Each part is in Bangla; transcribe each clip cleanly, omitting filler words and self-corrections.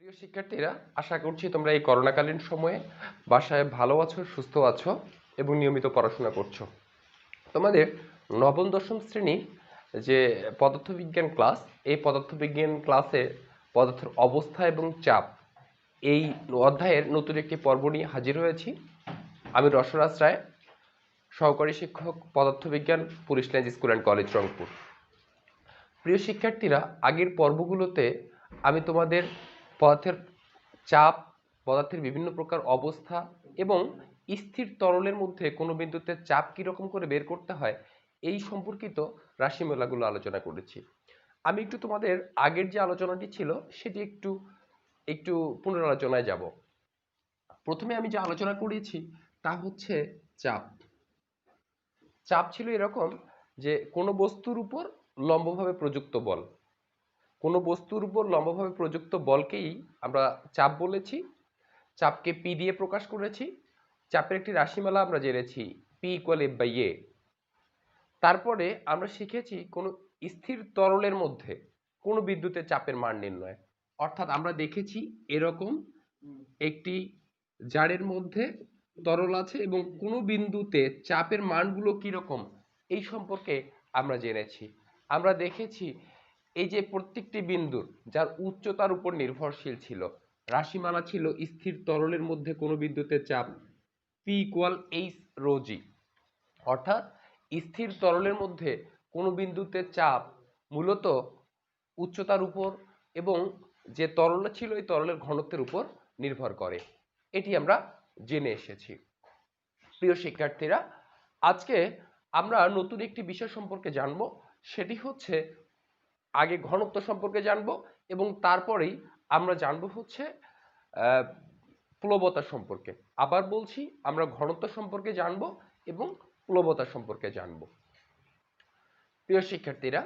প্রিয় শিক্ষার্থীরা, আশা করছি তোমরা এই করোনাকালীন সময়ে বাসায় ভালো আছো, সুস্থ আছো এবং নিয়মিত পড়াশোনা করছো। তোমাদের নবম দশম শ্রেণী যে পদার্থবিজ্ঞান ক্লাস, এই পদার্থবিজ্ঞান ক্লাসে পদার্থের অবস্থা এবং চাপ এই অধ্যায়ের নতুন একটি পর্ব নিয়ে হাজির হয়েছি। আমি রসরাজ রায়, সহকারী শিক্ষক, পদার্থবিজ্ঞান, police lines school and college, Rangpur. প্রিয় শিক্ষার্থীরা, আগের পর্বগুলোতে আমি তোমাদের পদার্থের চাপ, পদার্থের বিভিন্ন প্রকার অবস্থা এবং স্থির তরলের মধ্যে কোনো বিন্দুতে চাপ কীরকম করে বের করতে হয় এই সম্পর্কিত রাশিমালাগুলো আলোচনা করেছি। আমি একটু তোমাদের আগের যে আলোচনাটি ছিল সেটি একটু একটু পুনরালোচনায় যাব। প্রথমে আমি যে আলোচনা করেছি তা হচ্ছে চাপ। চাপ ছিল এরকম যে কোনো বস্তুর উপর লম্বভাবে প্রযুক্ত বল, কোনো বস্তুর উপর লম্বভাবে প্রযুক্ত বলকেই আমরা চাপ বলেছি। চাপকে পি দিয়ে প্রকাশ করেছি। চাপের একটি রাশিমালা আমরা জেনেছি, পি ইকুয়াল এফ বাই এ। তারপরে আমরা শিখেছি কোনো স্থির তরলের মধ্যে কোনো বিন্দুতে চাপের মান নির্ণয়। অর্থাৎ আমরা দেখেছি এরকম একটি জারের মধ্যে তরল আছে এবং কোনো বিন্দুতে চাপের মানগুলো কীরকম এই সম্পর্কে আমরা জেনেছি। আমরা দেখেছি এই যে প্রত্যেকটি বিন্দুর যার উচ্চতার উপর নির্ভরশীল ছিল, রাশিমালা ছিল স্থির তরলের মধ্যে কোনো বিন্দুতে চাপ পি ইকুয়াল এইচ রো জি। অর্থাৎ স্থির তরলের মধ্যে কোনো বিন্দুতে চাপ মূলত উচ্চতার উপর এবং যে তরল ছিল এই তরলের ঘনত্বের উপর নির্ভর করে। এটি আমরা জেনে এসেছি। প্রিয় শিক্ষার্থীরা, আজকে আমরা নতুন একটি বিষয় সম্পর্কে জানব। সেটি হচ্ছে আগে ঘনত্ব সম্পর্কে জানব এবং তারপরেই আমরা জানব হচ্ছে প্লবতা সম্পর্কে। আবার বলছি, আমরা ঘনত্ব সম্পর্কে জানব এবং প্লবতা সম্পর্কে জানব। প্রিয় শিক্ষার্থীরা,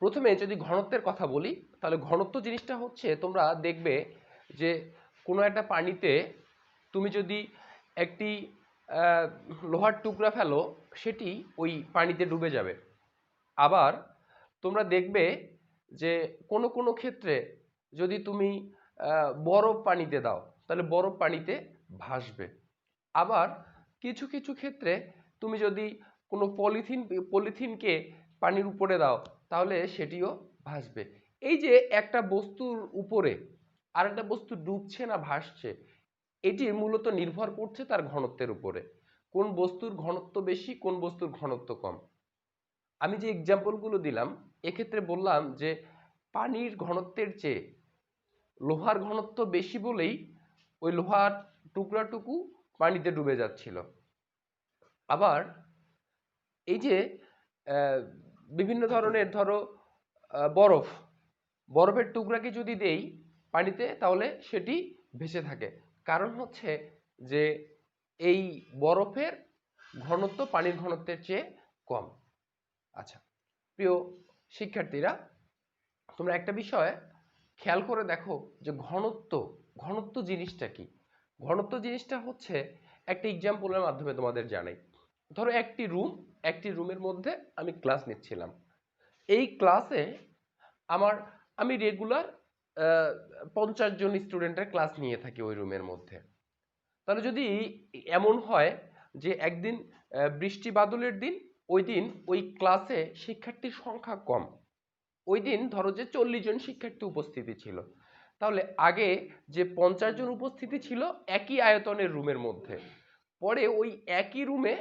প্রথমে যদি ঘনত্বের কথা বলি তাহলে ঘনত্ব জিনিসটা হচ্ছে, তোমরা দেখবে যে কোনো একটা পানিতে তুমি যদি একটি লোহার টুকরা ফেলো সেটি ওই পানিতে ডুবে যাবে। আবার তোমরা দেখবে যে কোনো কোনো ক্ষেত্রে যদি তুমি বরফ পানিতে দাও তাহলে বরফ পানিতে ভাসবে। আবার কিছু কিছু ক্ষেত্রে তুমি যদি কোনো পলিথিনকে পানির উপরে দাও তাহলে সেটিও ভাসবে। এই যে একটা বস্তুর উপরে আরেকটা বস্তু ডুবছে না ভাসছে, এটি মূলত নির্ভর করছে তার ঘনত্বের উপরে। কোন বস্তুর ঘনত্ব বেশি, কোন বস্তুর ঘনত্ব কম। আমি যে এক্সাম্পলগুলো দিলাম এক্ষেত্রে বললাম যে পানির ঘনত্বের চেয়ে লোহার ঘনত্ব বেশি বলেই ওই লোহার টুকরাটুকু পানিতে ডুবে যাচ্ছিল। আবার এই যে বিভিন্ন ধরনের ধরো বরফের টুকরাকে যদি দেই পানিতে তাহলে সেটি ভেসে থাকে। কারণ হচ্ছে যে এই বরফের ঘনত্ব পানির ঘনত্বের চেয়ে কম। আচ্ছা প্রিয় শিক্ষার্থীরা, তোমরা একটা বিষয় খেয়াল করে দেখো যে ঘনত্ব জিনিসটা কি। ঘনত্ব জিনিসটা হচ্ছে একটা এক্সাম্পলের মাধ্যমে তোমাদের জানাই। ধরো একটি রুমের মধ্যে আমি ক্লাস নিচ্ছিলাম। এই ক্লাসে আমি রেগুলার 50 জন স্টুডেন্টের ক্লাস নিয়ে থাকি ওই রুমের মধ্যে। তাহলে যদি এমন হয় যে একদিন বৃষ্টি বাদলের দিন, ওই দিন ওই ক্লাসে শিক্ষার্থীর সংখ্যা কম, ওই দিন ধরো যে 40 জন শিক্ষার্থী উপস্থিতি ছিল, তাহলে আগে যে 50 জন উপস্থিতি ছিল একই আয়তনের রুমের মধ্যে, পরে ওই একই রুমে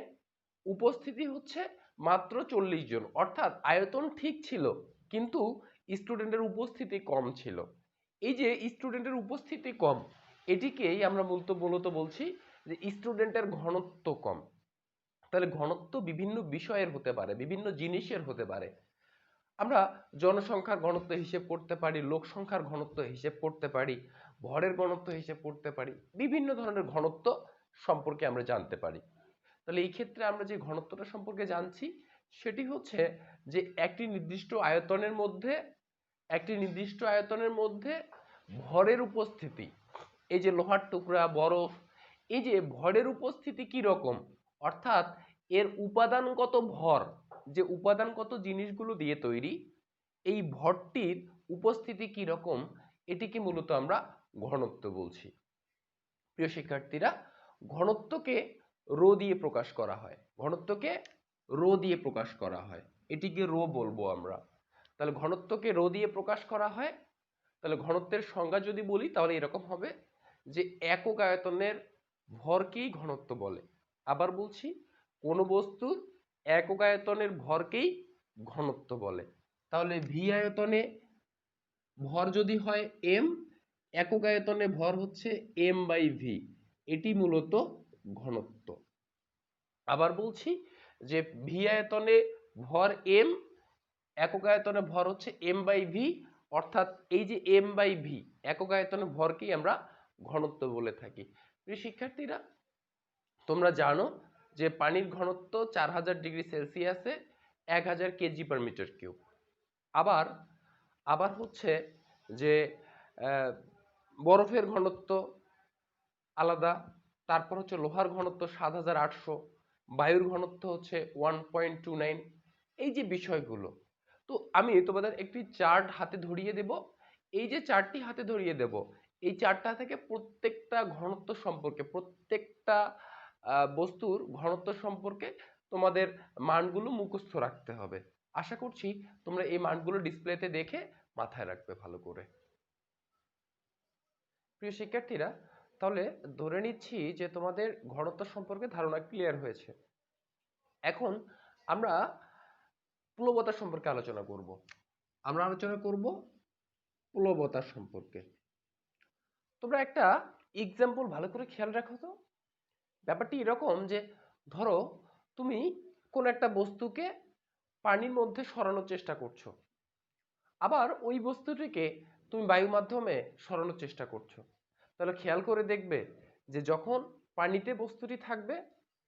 উপস্থিতি হচ্ছে মাত্র 40 জন। অর্থাৎ আয়তন ঠিক ছিল কিন্তু স্টুডেন্টের উপস্থিতি কম ছিল। এই যে স্টুডেন্টের উপস্থিতি কম, এটিকেই আমরা মূলত বলছি যে স্টুডেন্টের ঘনত্ব কম। তাহলে ঘনত্ব বিভিন্ন বিষয়ের হতে পারে, বিভিন্ন জিনিসের হতে পারে। আমরা জনসংখ্যার ঘনত্ব হিসেব করতে পারি, লোক সংখ্যার ঘনত্ব হিসেব করতে পারি, ভরের ঘনত্ব হিসেব করতে পারি, বিভিন্ন ধরনের ঘনত্ব সম্পর্কে আমরা জানতে পারি। তাহলে এই ক্ষেত্রে আমরা যে ঘনত্বটা সম্পর্কে জানছি সেটি হচ্ছে যে একটি নির্দিষ্ট আয়তনের মধ্যে ভরের উপস্থিতি, এই যে লোহার টুকরা, বরফ, এই যে ভরের উপস্থিতি কি রকম, অর্থাৎ এর উপাদানগত ভর, যে উপাদানগত জিনিসগুলো দিয়ে তৈরি, এই ভরটির উপস্থিতি কি রকম, এটিকে মূলত আমরা ঘনত্ব বলছি। প্রিয় শিক্ষার্থীরা, ঘনত্বকে রো দিয়ে প্রকাশ করা হয়, ঘনত্বকে রো দিয়ে প্রকাশ করা হয়, এটিকে রো বলবো আমরা। তাহলে ঘনত্বকে রো দিয়ে প্রকাশ করা হয়। তাহলে ঘনত্বের সংজ্ঞা যদি বলি তাহলে এরকম হবে যে একক আয়তনের ভরকেই ঘনত্ব বলে। আবার বলছি, কোন বস্তুর একক আয়তনের ভরকেই ঘনত্ব বলে। তাহলে ভি আয়তনে ভর যদি হয় এম, একক আয়তনে ভর হচ্ছে এম বাই ভি, এটি মূলত ঘনত্ব। আবার বলছি যে ভি আয়তনে ভর এম, একক আয়তনে ভর হচ্ছে এম বাই ভি, অর্থাৎ এই যে এম বাই ভি একক আয়তনে ভরকেই আমরা ঘনত্ব বলে থাকি। প্রিয় শিক্ষার্থীরা, তোমরা জানো যে পানির ঘনত্ব 4000 ডিগ্রি সেলসিয়াসে 1000 কেজি পার মিটার কিউব। আবার আবার হচ্ছে যে বরফের ঘনত্ব আলাদা, তারপর হচ্ছে লোহার ঘনত্ব 7800, বায়ুর ঘনত্ব হচ্ছে 1.29। এই যে বিষয়গুলো, তো আমি তোমাদের একটি চার্ট হাতে ধরিয়ে দেব। এই যে চার্টটি হাতে ধরিয়ে দেব, এই চার্টটা থেকে প্রত্যেকটা ঘনত্ব সম্পর্কে, প্রত্যেকটা বস্তুর ঘনত্ব সম্পর্কে তোমাদের মানগুলো মুখস্থ রাখতে হবে। আশা করছি তোমরা এই মানগুলো ডিসপ্লেতে দেখে মাথায় রাখবে ভালো করে। প্রিয় শিক্ষার্থীরা, তাহলে ধরে নিচ্ছি যে তোমাদের ঘনত্ব সম্পর্কে ধারণা ক্লিয়ার হয়েছে। এখন আমরা প্লবতা সম্পর্কে আলোচনা করব। আমরা আলোচনা করব প্লবতা সম্পর্কে। তোমরা একটা এক্সাম্পল ভালো করে খেয়াল রাখো তো। ব্যাপারটি এরকম যে ধরো তুমি কোন একটা বস্তুকে পানির মধ্যে সরানোর চেষ্টা করছো, আবার ওই বস্তুটিকে তুমি বায়ু মাধ্যমে সরানোর চেষ্টা করছো। তাহলে খেয়াল করে দেখবে যে যখন পানিতে বস্তুটি থাকবে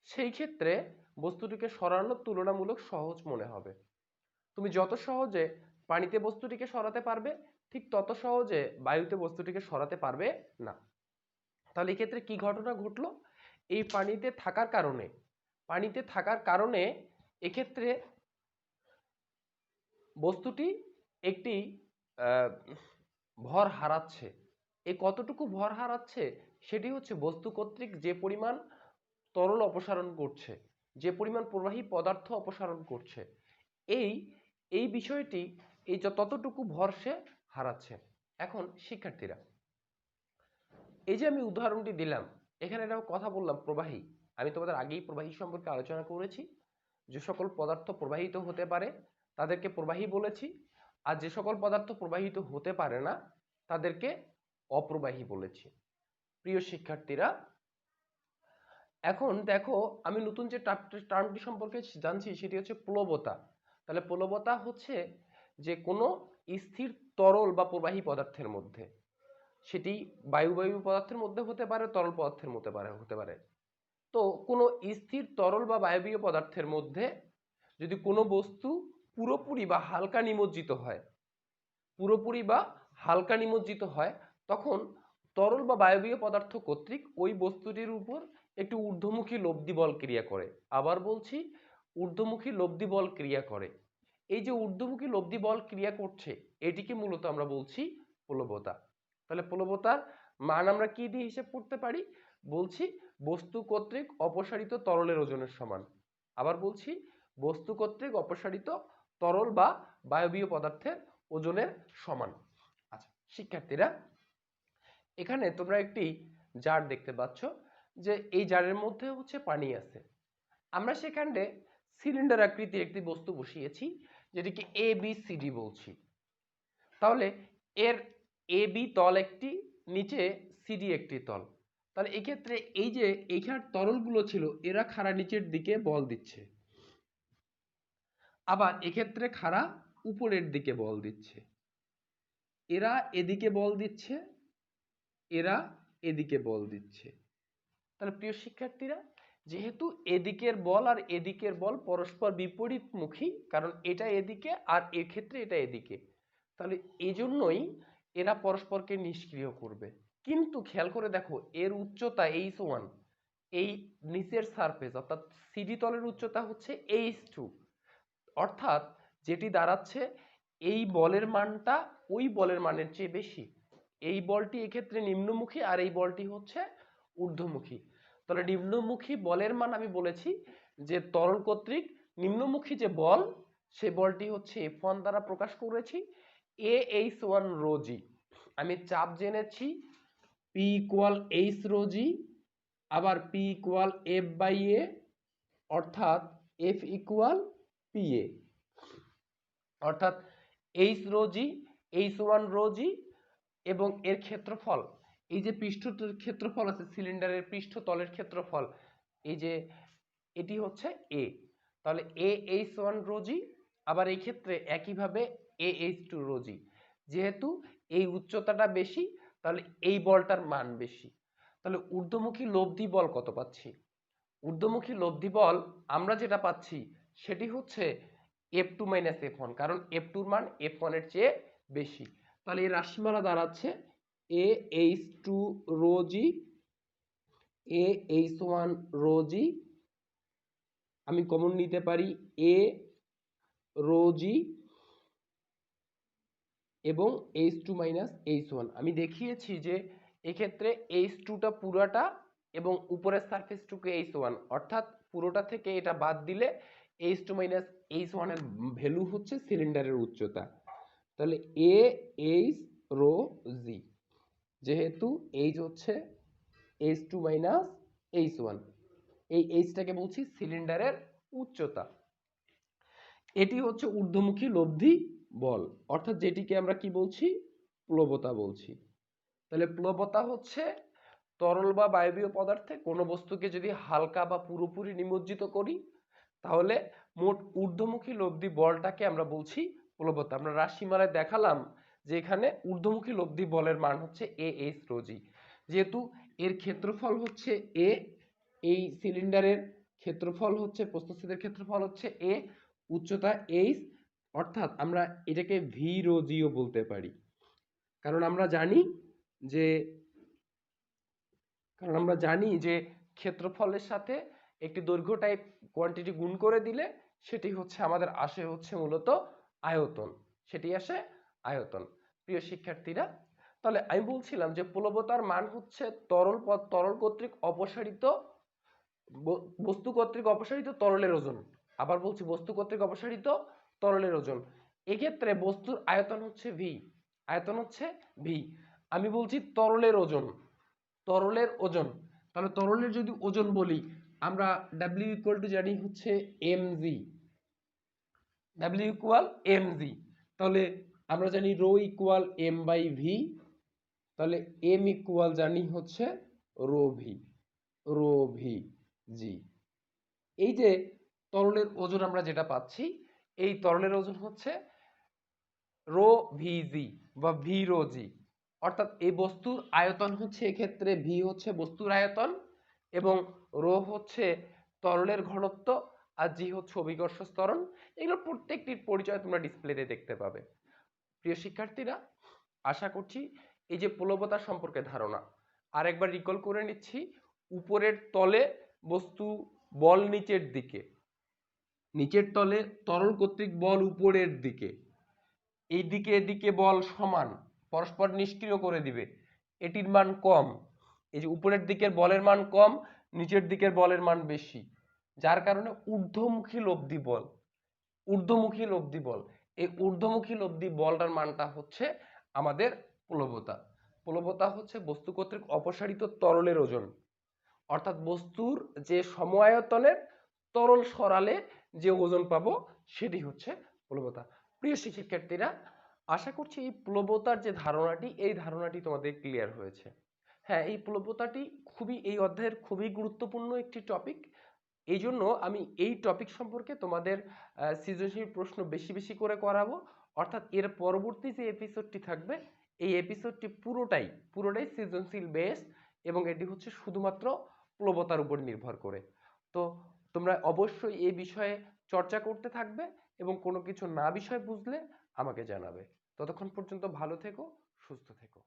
সেই ক্ষেত্রে বস্তুটিকে সরানো তুলনামূলক সহজ মনে হবে। তুমি যত সহজে পানিতে বস্তুটিকে সরাতে পারবে ঠিক তত সহজে বায়ুতে বস্তুটিকে সরাতে পারবে না। তাহলে এই ক্ষেত্রে কি ঘটনা ঘটলো? এই পানিতে থাকার কারণে এক্ষেত্রে বস্তুটি একটি ভর হারাচ্ছে। এই কতটুকু ভর হারাচ্ছে সেটি হচ্ছে বস্তু কর্তৃক যে পরিমাণ তরল অপসারণ করছে, যে পরিমাণ প্রবাহী পদার্থ অপসারণ করছে, এই এই বিষয়টি এই ততটুকু ভর সে হারাচ্ছে। এখন শিক্ষার্থীরা, এই যে আমি উদাহরণটি দিলাম, এখানে একটা কথা বললাম প্রবাহী। আমি তোমাদের আগেই প্রবাহী সম্পর্কে আলোচনা করেছি। যে সকল পদার্থ প্রবাহিত হতে পারে তাদেরকে প্রবাহী বলেছি, আর যে সকল পদার্থ প্রবাহিত হতে পারে না তাদেরকে অপ্রবাহী বলেছি। প্রিয় শিক্ষার্থীরা, এখন দেখো আমি নতুন যে টার্মটি সম্পর্কে জানছি সেটি হচ্ছে প্লবতা। তাহলে প্লবতা হচ্ছে যে কোনো স্থির তরল বা প্রবাহী পদার্থের মধ্যে, সেটি বায়ু পদার্থের মধ্যে হতে পারে, তরল পদার্থের মধ্যে হতে পারে। তো কোনো স্থির তরল বা বায়বীয় পদার্থের মধ্যে যদি কোনো বস্তু পুরোপুরি বা হালকা নিমজ্জিত হয় তখন তরল বা বায়বীয় পদার্থ কর্তৃক ওই বস্তুটির উপর একটি ঊর্ধ্বমুখী লব্ধি বল ক্রিয়া করে। আবার বলছি, ঊর্ধ্বমুখী লব্ধি বল ক্রিয়া করে। এই যে ঊর্ধ্বমুখী লব্ধি বল ক্রিয়া করছে এটিকে মূলত আমরা বলছি প্লবতা। তাহলে প্লবতার মান আমরা কি দিয়ে হিসেব করতে পারি? বলছি বস্তু কর্তৃক অপসারিত তরলের ওজনের সমান। আবার বলছি বস্তু কর্তৃক অপসারিত তরল বা বায়বীয় পদার্থের ওজনের সমান। আচ্ছা শিক্ষার্থীরা, এখানে তোমরা একটি জার দেখতে পাচ্ছ যে এই জারের মধ্যে হচ্ছে পানি আছে। আমরা সেখানে সিলিন্ডার আকৃতির একটি বস্তু বসিয়েছি যেটিকে এ বি সি ডি বলছি। তাহলে এর এ বি তল একটি, নিচে সিডি একটি তল। তাহলে এক্ষেত্রে এই যে এইখানে তরলগুলো ছিল এরা খাড়া নিচের দিকে বল দিচ্ছে, আবার এক্ষেত্রে খাড়া উপরের দিকে বল দিচ্ছে। এরা এদিকে বল দিচ্ছে, এরা এদিকে বল দিচ্ছে। তাহলে প্রিয় শিক্ষার্থীরা, যেহেতু এদিকের বল আর এদিকের বল পরস্পর বিপরীতমুখী, কারণ এটা এদিকে আর এক্ষেত্রে এটা এদিকে, তাহলে এজন্যই এরা পরস্পরকে নিষ্ক্রিয় করবে। কিন্তু খেয়াল করে দেখো এর উচ্চতা h1, এই নিচের সারফেস অর্থাৎ সিডি তলের উচ্চতা হচ্ছে h2, অর্থাৎ যেটি দাঁড়াচ্ছে এই বলের মানটা ওই বলের মানের চেয়ে বেশি। এই বলটি এক্ষেত্রে নিম্নমুখী আর এই বলটি হচ্ছে ঊর্ধ্বমুখী। তাহলে নিম্নমুখী বলের মান আমি বলেছি যে তরল কর্তৃক নিম্নমুখী যে বল সেই বলটি হচ্ছে F1 দ্বারা প্রকাশ করেছি AH1 রো জি। আমি চাপ জেনেছি P ইকুয়াল H রো জি, আবার P ইকুয়াল F/A, অর্থাৎ F ইকুয়াল PA, অর্থাৎ H রো জি, H1 রো জি এবং এর ক্ষেত্রফল, এই যে পৃষ্ঠতলের ক্ষেত্রফল আছে সিলিন্ডারের পৃষ্ঠতলের ক্ষেত্রফল, এই যে এটি হচ্ছে A, তাহলে AH1 রো জি, আবার এই ক্ষেত্রে একইভাবে AH2 রো জি। যেহেতু এই উচ্চতাটা বেশি তাহলে এই বলটার মান বেশি। তাহলে ঊর্ধ্বমুখী লব্ধি বল কত পাচ্ছি? ঊর্ধ্বমুখী লব্ধি বল আমরা যেটা পাচ্ছি সেটি হচ্ছে F2 মাইনাস F1, কারণ F2 এর মান F1 এর চেয়ে বেশি। তাহলে এই রাশিমালা দাঁড়াচ্ছে AH2 রো জি, AH1 রো জি, আমি কমন নিতে পারি A রো জি এবং H2 মাইনাস H1। আমি দেখিয়েছি যে এক্ষেত্রে H2টা পুরাটা এবং উপরের সারফেসটুকু H1, অর্থাৎ পুরোটা থেকে এটা বাদ দিলে H2 মাইনাস H1 এর ভ্যালু হচ্ছে সিলিন্ডারের উচ্চতা। তাহলে AH রো জি, যেহেতু H হচ্ছে H2 মাইনাস H1, এই Hটাকে বলছি সিলিন্ডারের উচ্চতা। এটি হচ্ছে ঊর্ধ্বমুখী লব্ধি বল, অর্থাৎ যেটিকে আমরা কি বলছি? প্লবতা বলছি। তাহলে প্লবতা হচ্ছে তরল বা বায়বীয় পদার্থে কোনো বস্তুকে যদি হালকা বা পুরোপুরি নিমজ্জিত করি তাহলে মোট ঊর্ধ্বমুখী লব্ধি বলটাকে আমরা বলছি প্লবতা। আমরা রাশিমালায় দেখালাম যে এখানে ঊর্ধ্বমুখী লব্ধি বলের মান হচ্ছে AH রো জি। যেহেতু এর ক্ষেত্রফল হচ্ছে A, এই সিলিন্ডারের ক্ষেত্রফল হচ্ছে, প্রস্থচ্ছেদের ক্ষেত্রফল হচ্ছে A, উচ্চতা H, অর্থাৎ আমরা এটাকে ভি রো জিও বলতে পারি। কারণ আমরা জানি যে ক্ষেত্রফলের সাথে একটি দৈর্ঘ্য টাইপ কোয়ান্টিটি গুণ করে দিলে সেটি হচ্ছে আমাদের আসে হচ্ছে মূলত আয়তন, সেটি আসে আয়তন। প্রিয় শিক্ষার্থীরা, তাহলে আমি বলছিলাম যে প্লবতার মান হচ্ছে তরল কর্তৃক অপসারিত, বস্তু কর্তৃক অপসারিত তরলের ওজন। আবার বলছি বস্তু কর্তৃক অপসারিত তরলের ওজন। এক্ষেত্রে বস্তুর আয়তন হচ্ছে ভি, আয়তন হচ্ছে ভি। আমি বলছি তরলের ওজন, তরলের ওজন। তাহলে তরলের যদি ওজন বলি আমরা W ইকুয়াল টু জানি হচ্ছে mg, W ইকুয়াল mg। তাহলে আমরা জানি রো ইকুয়াল m/v, তাহলে m ইকুয়াল জানি হচ্ছে rho V, rho V g. এই যে তরলের ওজন আমরা যেটা পাচ্ছি, এই তরলের ওজন হচ্ছে রো ভিজি বা ভি রো জি, অর্থাৎ এই বস্তুর আয়তন হচ্ছে এক্ষেত্রে ভি হচ্ছে বস্তুর আয়তন এবং রো হচ্ছে তরলের ঘনত্ব আর জি হচ্ছে অভিকর্ষ ত্বরণ। এগুলো প্রত্যেকটির পরিচয় তোমরা ডিসপ্লেতে দেখতে পাবে। প্রিয় শিক্ষার্থীরা, আশা করছি এই যে প্লবতা সম্পর্কে ধারণা আরেকবার রিকল করে নিচ্ছি। উপরের তলে বস্তু বল নিচের দিকে, নিচের তলে তরল কর্তৃক বল উপরের দিকে, এই দিকে এদিকে বল সমান, পরস্পর নিষ্ক্রিয় করে দিবে, এটির মান কম। এই যে উপরের দিকের বলের মান কম, নিচের দিকের বলের মান বেশি, যার কারণে ঊর্ধ্বমুখী লব্ধি বল, ঊর্ধ্বমুখী লব্ধি বল, এই ঊর্ধ্বমুখী লব্ধি বলটার মানটা হচ্ছে আমাদের প্লবতা। প্লবতা হচ্ছে বস্তু কর্তৃক অপসারিত তরলের ওজন, অর্থাৎ বস্তুর যে সম আয়তনের তরল সরালে যে ওজন পাবো সেটি হচ্ছে প্লবতা। প্রিয় শিক্ষার্থীরা, আশা করছি এই প্লবতার যে ধারণাটি, এই ধারণাটি তোমাদের ক্লিয়ার হয়েছে। হ্যাঁ, এই প্লবতাটি এই অধ্যায়ের খুবই গুরুত্বপূর্ণ একটি টপিক। এই জন্য আমি এই টপিক সম্পর্কে তোমাদের সৃজনশীল প্রশ্ন বেশি বেশি করে করাবো। অর্থাৎ এর পরবর্তী যে এপিসোডটি থাকবে এই এপিসোডটি পুরোটাই সৃজনশীল বেস এবং এটি হচ্ছে শুধুমাত্র প্লবতার উপর নির্ভর করে। তো তোমরা অবশ্যই এই বিষয়ে চর্চা করতে থাকবে এবং কোনো কিছু না বিষয় বুঝলে আমাকে জানাবে। ততক্ষণ পর্যন্ত ভালো থেকো, সুস্থ থেকো।